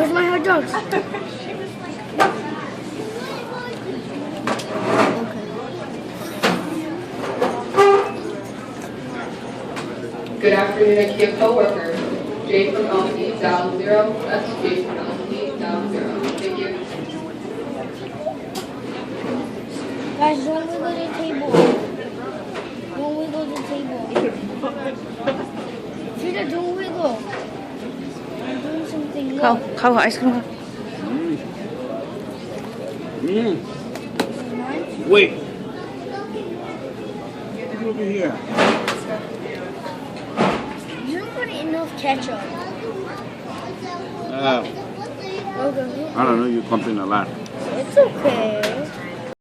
Where's my hot dogs? Good afternoon, IKEA coworkers. J from LP, down 0. That's J from LP, down 0. Thank you. Guys, don't wiggle the table. Don't wiggle the table. Frida, don't wiggle. I'm doing something. Look. Khao ice cream. Wait. Look over here. You don't put enough ketchup. I don't know, you complain a lot. It's okay.